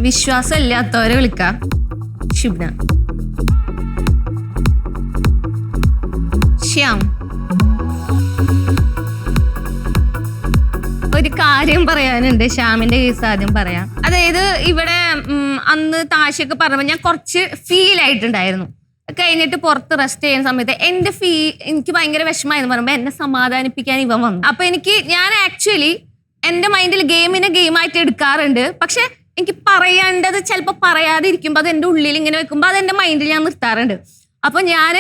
വിശ്വാസം ഇല്ലാത്തവരെ വിളിക്കാം ഷിബ്ന. ശ്യാം, ഒരു കാര്യം പറയാനുണ്ട്. ശ്യാമിന്റെ കേസ് ആദ്യം പറയാം. അതായത് ഇവിടെ അന്ന് താശയൊക്കെ പറഞ്ഞപ്പോൾ ഞാൻ കുറച്ച് ഫീൽ ആയിട്ടുണ്ടായിരുന്നു. കഴിഞ്ഞിട്ട് പുറത്ത് റെസ്റ്റ് ചെയ്യുന്ന സമയത്ത് എനിക്ക് ഭയങ്കര വിഷമമായിരുന്നു പറയുമ്പോൾ എന്നെ സമാധാനിപ്പിക്കാൻ ഇവൻ വന്നു. അപ്പൊ ഞാൻ ആക്ച്വലി എന്റെ മൈൻഡിൽ ഗെയിമിനെ ഗെയിമായിട്ട് എടുക്കാറുണ്ട്. പക്ഷെ എനിക്ക് പറയേണ്ടത് ചിലപ്പോൾ പറയാതെ ഇരിക്കുമ്പോൾ അത് എൻ്റെ ഉള്ളിൽ ഇങ്ങനെ വെക്കുമ്പോൾ അത് എൻ്റെ മൈൻഡിൽ ഞാൻ നിർത്താറുണ്ട്. അപ്പൊ ഞാൻ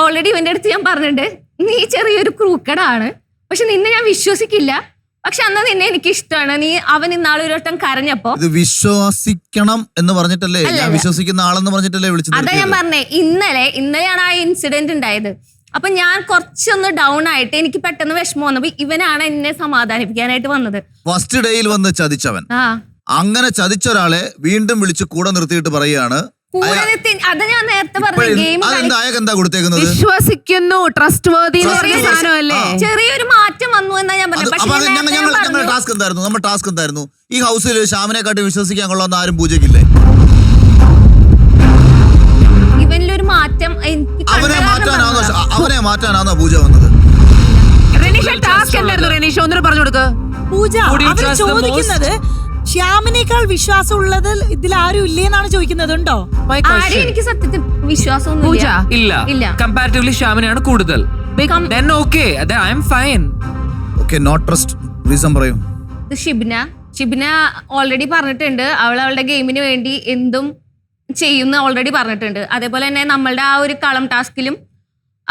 ഓൾറെഡി ഇവന്റെ അടുത്ത് ഞാൻ പറഞ്ഞിട്ടുണ്ട്, നീ ചെറിയൊരു ക്രൂക്കടാണ്, പക്ഷെ നിന്നെ ഞാൻ വിശ്വസിക്കില്ല. പക്ഷെ അന്ന് നിന്നെ എനിക്ക് ഇഷ്ടമാണ്. അവൻ ഇന്നാളെ ഒരു വട്ടം കരഞ്ഞപ്പോ ഇത് വിശ്വസിക്കണം എന്ന് പറഞ്ഞിട്ടല്ലേ, ഞാൻ വിശ്വസിക്കുന്ന ആളെന്ന് പറഞ്ഞിട്ടല്ലേ വിളിച്ചത്. അതാ ഞാൻ പറഞ്ഞേ, ഇന്നലെയാണ് ആ ഇൻസിഡന്റ് ഉണ്ടായത്. അപ്പൊ ഞാൻ കുറച്ചൊന്ന് ഡൗൺ ആയിട്ട് എനിക്ക് പെട്ടെന്ന് വിഷമം വന്നപ്പോ ഇവനാണ് എന്നെ സമാധാനിപ്പിക്കാനായിട്ട് വന്നത്. ഫസ്റ്റ് ഡേയിൽ വന്ന് ചതിച്ചവൻ, അങ്ങനെ ചതിച്ച ഒരാളെ വീണ്ടും വിളിച്ച് കൂടെ നിർത്തിയിട്ട് പറയുകയാണ്. അത് ഞാൻ നേരത്തെ പറഞ്ഞു, ഗെയിം വിശ്വസിക്കുന്നു, ട്രസ്റ്റ് വർത്തി സാധനമല്ലേ. ചെറിയൊരു മാറ്റം വന്നു എന്നാ ഞാൻ പറഞ്ഞത്. നമ്മുടെ ടാസ്ക് എന്തായിരുന്നു? ഈ ഹൗസിൽ ശ്യാമിനെക്കാട്ടി വിശ്വസിക്കാൻ കൊള്ളാന്ന് ആരും പൂജയ്ക്കില്ലേ? ഇവനിലൊരു മാറ്റം അവനെ മാറ്റാനാണോ പൂജ വന്നത്? ടാസ്ക് എന്തായിരുന്നു റെനീഷ? ഒന്നും പറഞ്ഞു കൊടുക്ക. പൂജ ചോദിക്കുന്നത് ശ്യാമിനേക്കാൾ വിശ്വാസം ഉള്ളത് ഇതിൽ ആരും ഇല്ലേന്നാണ് ചോദിക്കുന്നത്. ഉണ്ടോ? എനിക്ക് സത്യത്തിൽ വിശ്വാസമൊന്നും ഇല്ല. കമ്പാരിറ്റീവ്ലി ശ്യാമിനെയാണ് കൂടുതൽ. Then okay, I am fine. Okay, not trust. Reason പറയൂ. ഷിബ്ന ഓൾറെഡി പറഞ്ഞിട്ടുണ്ട്, അവളുടെ ഗെയിമിന് വേണ്ടി എന്തും ചെയ്യുന്ന ഓൾറെഡി പറഞ്ഞിട്ടുണ്ട്. അതേപോലെ തന്നെ നമ്മളുടെ ആ ഒരു കളം ടാസ്കിലും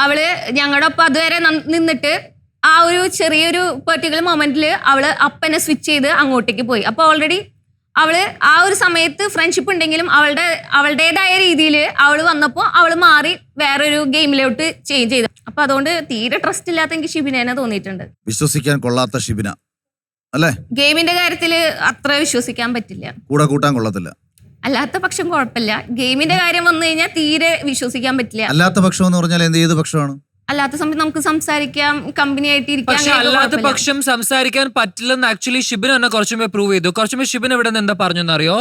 അവള് ഞങ്ങളുടെ ഒപ്പം അതുവരെ നിന്നിട്ട് ആ ഒരു ചെറിയൊരു പെർട്ടിക്കുലർ മൊമെന്റിൽ അവള് അപ്പനെ സ്വിച്ച് ചെയ്ത് അങ്ങോട്ടേക്ക് പോയി. അപ്പൊ ഓൾറെഡി അവള് ആ ഒരു സമയത്ത് ഫ്രണ്ട്ഷിപ്പ് ഉണ്ടെങ്കിലും അവളുടേതായ രീതിയിൽ അവള് വന്നപ്പോ അവള് മാറി വേറൊരു ഗെയിമിലോട്ട് ചേഞ്ച് ചെയ്തു. അപ്പൊ അതുകൊണ്ട് തീരെ ട്രസ്റ്റ് ഇല്ലാത്ത എനിക്ക് ഷിബിനെ തോന്നിയിട്ടുണ്ട്. വിശ്വസിക്കാൻ കൊള്ളാത്ത ഷിബിന അല്ലേ? ഗെയിമിന്റെ കാര്യത്തില് അത്ര വിശ്വസിക്കാൻ പറ്റില്ല, കൂടെ കൂട്ടാൻ കൊള്ളത്തില്ല. അല്ലാത്ത പക്ഷം കുഴപ്പമില്ല, ഗെയിമിന്റെ കാര്യം വന്നു കഴിഞ്ഞാൽ തീരെ വിശ്വസിക്കാൻ പറ്റില്ല. അല്ലാത്ത പക്ഷം എന്ന് പറഞ്ഞാൽ ഏത് പക്ഷമാണ്? അല്ലാത്ത സമയത്ത് നമുക്ക് സംസാരിക്കാം, കമ്പനി ആയിട്ട് ഇരിക്കാം. പക്ഷെ അല്ലാത്ത പക്ഷം സംസാരിക്കാൻ പറ്റില്ലെന്ന് ആക്ച്വലി ഷിബിൻ എന്നെ കുറച്ചുമേ പ്രൂവ് ചെയ്തു. കുറച്ചുമേ ഷിബിൻ ഇവിടെ നിന്ന് എന്താ പറഞ്ഞെന്നറിയോ?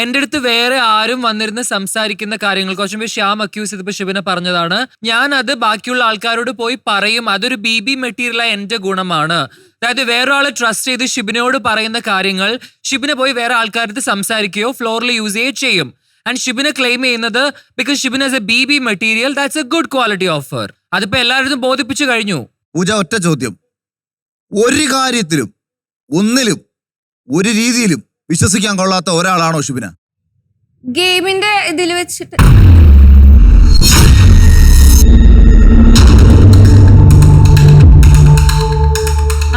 എന്റെ അടുത്ത് വേറെ ആരും വന്നിരുന്ന് സംസാരിക്കുന്ന കാര്യങ്ങൾ കുറച്ചുമേ ശ്യാം അക്യൂസ് ചെയ്തപ്പോ ഷിബിനെ പറഞ്ഞതാണ്, ഞാൻ അത് ബാക്കിയുള്ള ആൾക്കാരോട് പോയി പറയും, അതൊരു BB മെറ്റീരിയലായ എന്റെ ഗുണമാണ്. അതായത് വേറെ ആളെ ട്രസ്റ്റ് ചെയ്ത് ഷിബിനോട് പറയുന്ന കാര്യങ്ങൾ ഷിബിനെ പോയി വേറെ ആൾക്കാരുടെ സംസാരിക്കുകയോ ഫ്ലോറിൽ യൂസ് ചെയ്യുകയോ ചെയ്യും. ആൻഡ് ഷിബിനെ ക്ലെയിം ചെയ്യുന്നത് because Shibin as A BB material, that's A good quality offer. അതിപ്പോ എല്ലാവരും ബോധിപ്പിച്ചു കഴിഞ്ഞു. പൂജ, ഒറ്റ ചോദ്യം, ഒരു കാര്യത്തിലും ഒന്നിലും ഒരു രീതിയിലും വിശ്വസിക്കാൻ കൊള്ളാത്ത ഒരാളാണോ ഷിബിന? ഗെയിമിന്റെ ഇതിൽ വെച്ചിട്ട്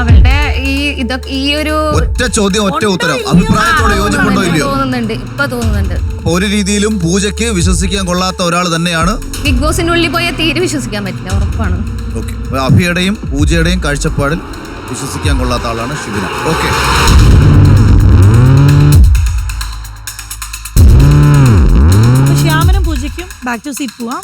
അവളുടെ ഈ ഒരു ഒറ്റ ചോദ്യം ഒറ്റ ഉത്തരം, അഭിപ്രായത്തോട് യോജിപ്പുണ്ടോ ഇല്ലയോ? തോന്നുന്നുണ്ട് ഒരു രീതിയിലും പൂജയ്ക്ക് വിശ്വസിക്കാൻ കൊള്ളാത്ത ഒരാൾ തന്നെയാണ്. ബിഗ് ബോസിനുള്ളിൽ പോയാൽ തീരെ വിശ്വസിക്കാൻ പറ്റില്ല, ഉറപ്പാണ്. ഓക്കെ, അഭിയുടെയും പൂജയുടെയും കാഴ്ചപ്പാടിൽ വിശ്വസിക്കാൻ കൊള്ളാത്ത ആളാണ് ഷിബിന. ഓക്കെ, ശ്യാമനും പൂജയ്ക്കും ബാക്ക് ടു സീറ്റ് പോവാം.